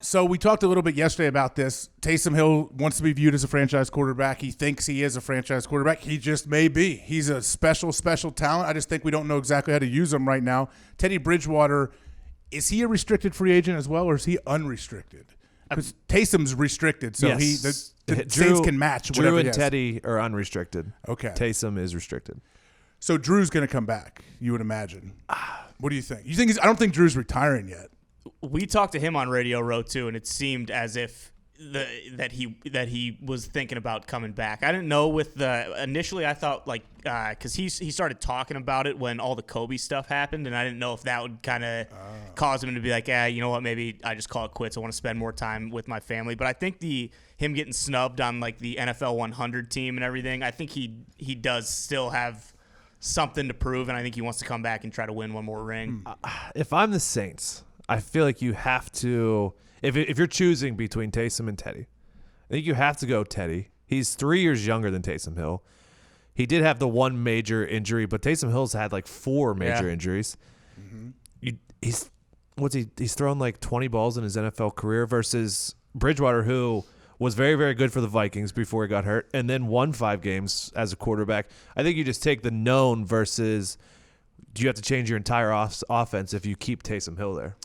So we talked a little bit yesterday about this. Taysom Hill wants to be viewed as a franchise quarterback. He thinks he is a franchise quarterback. He just may be. He's a special talent. I just think we don't know exactly how to use him right now. Teddy Bridgewater, is he a restricted free agent as well, or is he unrestricted? Because Taysom's restricted, so yes. the Saints can match whatever Drew he and has. Teddy are unrestricted. Okay. Taysom is restricted. So Drew's going to come back, you would imagine. What do you think? I don't think Drew's retiring yet. We talked to him on Radio Row too, and it seemed as if that he was thinking about coming back. I didn't know initially I thought because he started talking about it when all the Kobe stuff happened, and I didn't know if that would kind of cause him to be like, you know what, maybe I just call it quits. I want to spend more time with my family. But I think him getting snubbed on like the NFL 100 team and everything, I think he does still have something to prove, and I think he wants to come back and try to win one more ring. If I'm the Saints, I feel like you have to, if you're choosing between Taysom and Teddy, I think you have to go Teddy. He's 3 years younger than Taysom Hill. He did have the one major injury, but Taysom Hill's had like 4 major injuries. Mm-hmm. He's thrown like 20 balls in his NFL career versus Bridgewater, who was very, very good for the Vikings before he got hurt and then won 5 games as a quarterback. I think you just take the known versus do you have to change your entire offense if you keep Taysom Hill there?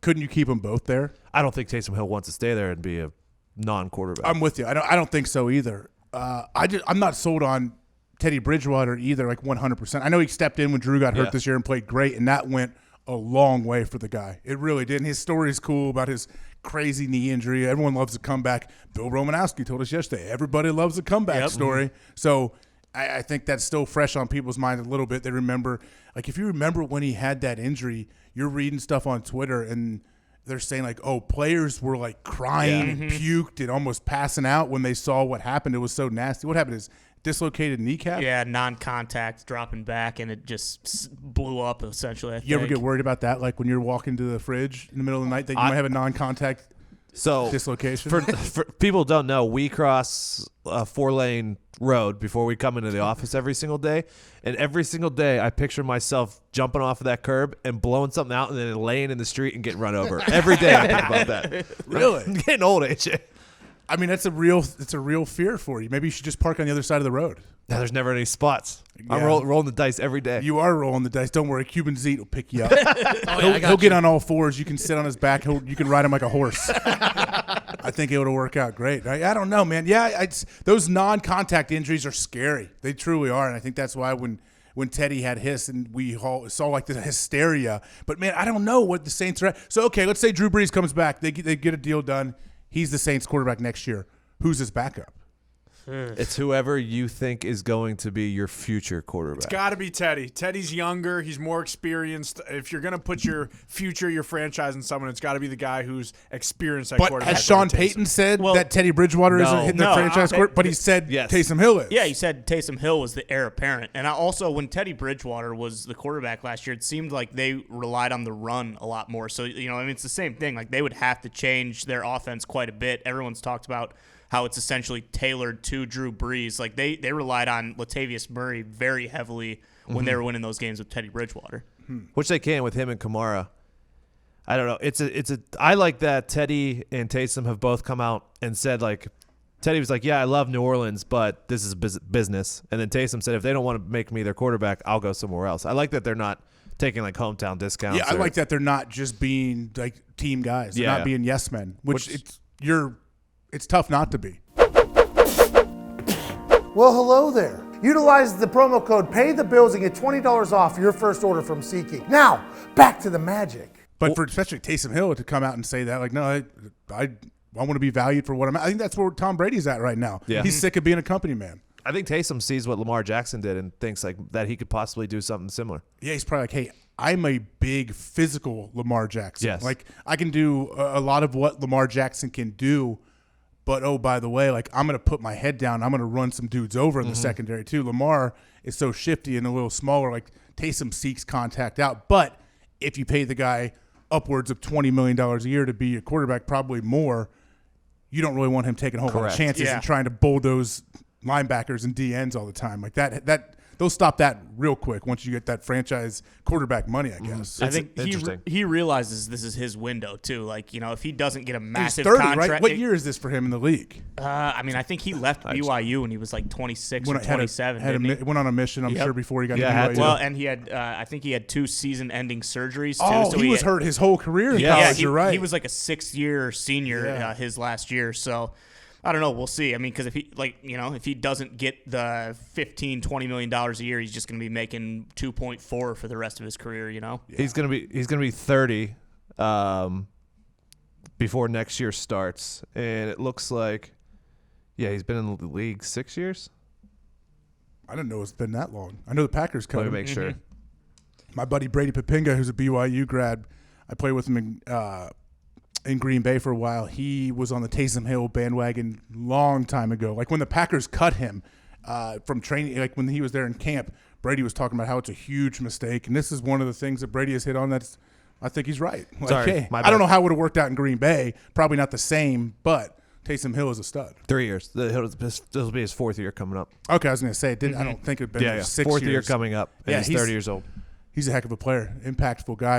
Couldn't you keep them both there? I don't think Taysom Hill wants to stay there and be a non-quarterback. I'm with you. I don't think so either. I'm not sold on Teddy Bridgewater either, like 100%. I know he stepped in when Drew got hurt this year and played great, and that went a long way for the guy. It really did. And his story is cool about his crazy knee injury. Everyone loves a comeback. Bill Romanowski told us yesterday, everybody loves a comeback story. So I think that's still fresh on people's minds a little bit. They remember, like if you remember when he had that injury, you're reading stuff on Twitter and they're saying like, oh, players were like crying and puked and almost passing out when they saw what happened. It was so nasty. What happened? His dislocated kneecap? Yeah, non-contact, dropping back, and it just blew up essentially. You ever get worried about that? Like when you're walking to the fridge in the middle of the night that you might have a non-contact dislocation? For people who don't know, we cross a 4-lane road before we come into the office every single day. And every single day I picture myself jumping off of that curb and blowing something out and then laying in the street and getting run over. Every day I think about that. Really? I'm getting old, AJ. I mean, it's a real fear for you. Maybe you should just park on the other side of the road. Now, there's never any spots. Yeah. I'm rolling the dice every day. You are rolling the dice. Don't worry. Cuban Zeke will pick you up. He'll get on all fours. You can sit on his back. You can ride him like a horse. I think it would work out great. I don't know, man. Yeah, those non-contact injuries are scary. They truly are, and I think that's why when Teddy had his and we saw like the hysteria. But, man, I don't know what the Saints are at. So, okay, let's say Drew Brees comes back. They get a deal done. He's the Saints quarterback next year. Who's his backup? It's whoever you think is going to be your future quarterback. It's got to be Teddy. Teddy's younger. He's more experienced. If you're going to put your future, your franchise in someone, it's got to be the guy who's experienced at quarterback. But has Sean Payton said that Teddy Bridgewater isn't hitting the franchise quarterback? But he said Taysom Hill is. Yeah, he said Taysom Hill was the heir apparent. And also, when Teddy Bridgewater was the quarterback last year, it seemed like they relied on the run a lot more. So, it's the same thing. Like, they would have to change their offense quite a bit. Everyone's talked about how it's essentially tailored to Drew Brees. Like they relied on Latavius Murray very heavily when they were winning those games with Teddy Bridgewater. Which they can with him and Kamara. I don't know. I like that Teddy and Taysom have both come out and said, like, Teddy was like, yeah, I love New Orleans, but this is business. And then Taysom said, if they don't want to make me their quarterback, I'll go somewhere else. I like that they're not taking like hometown discounts. Yeah, I like that they're not just being like team guys. They're not being yes men, which it's tough not to be. Well, hello there. Utilize the promo code PAYTHEBILLS and get $20 off your first order from SeatGeek. Now, back to the magic. But for especially Taysom Hill to come out and say that, like, no, I want to be valued for what I'm at. I think that's where Tom Brady's at right now. Yeah. He's sick of being a company man. I think Taysom sees what Lamar Jackson did and thinks like that he could possibly do something similar. Yeah, he's probably like, hey, I'm a big physical Lamar Jackson. Yes. Like, I can do a lot of what Lamar Jackson can do. But, oh, by the way, like I'm going to put my head down. I'm going to run some dudes over in the secondary, too. Lamar is so shifty and a little smaller. Like Taysom seeks contact out. But if you pay the guy upwards of $20 million a year to be a quarterback, probably more, you don't really want him taking a whole lot of chances and trying to bulldoze linebackers and DNs all the time. Like that they'll stop that real quick once you get that franchise quarterback money, I guess. I think interesting. he realizes this is his window too. Like, if he doesn't get a He's massive 30, contract, right? What year is this for him in the league? I think he left BYU when he was like 26 or 27. Went on a mission, I'm sure, before he got to had BYU. to. Well, and he had, I think he had 2 season-ending surgeries too. Oh, so he was hurt his whole career in Yeah, college. You're right. He was like a 6th-year senior his last year. So I don't know. We'll see. I mean, because if he if he doesn't get the $15-20 million a year, he's just going to be making 2.4 for the rest of his career. He's gonna be 30 before next year starts, and it looks like he's been in the league 6 years. I didn't know it's been that long. I know the Packers cut Let me him. make sure. My buddy Brady Papinga, who's a BYU grad, I played with him in Green Bay for a while. He was on the Taysom Hill bandwagon long time ago. Like when the Packers cut him from training, like when he was there in camp, Brady was talking about how it's a huge mistake. And this is one of the things that Brady has hit on I think he's right. Like, Sorry, hey, my I don't bad. know how it would have worked out in Green Bay. Probably not the same, but Taysom Hill is a stud. 3 years. This will be his 4th year coming up. Okay, I was going to say, I don't think it had been 6 years. 4th year coming up, and he's 30 years old. He's a heck of a player, impactful guy.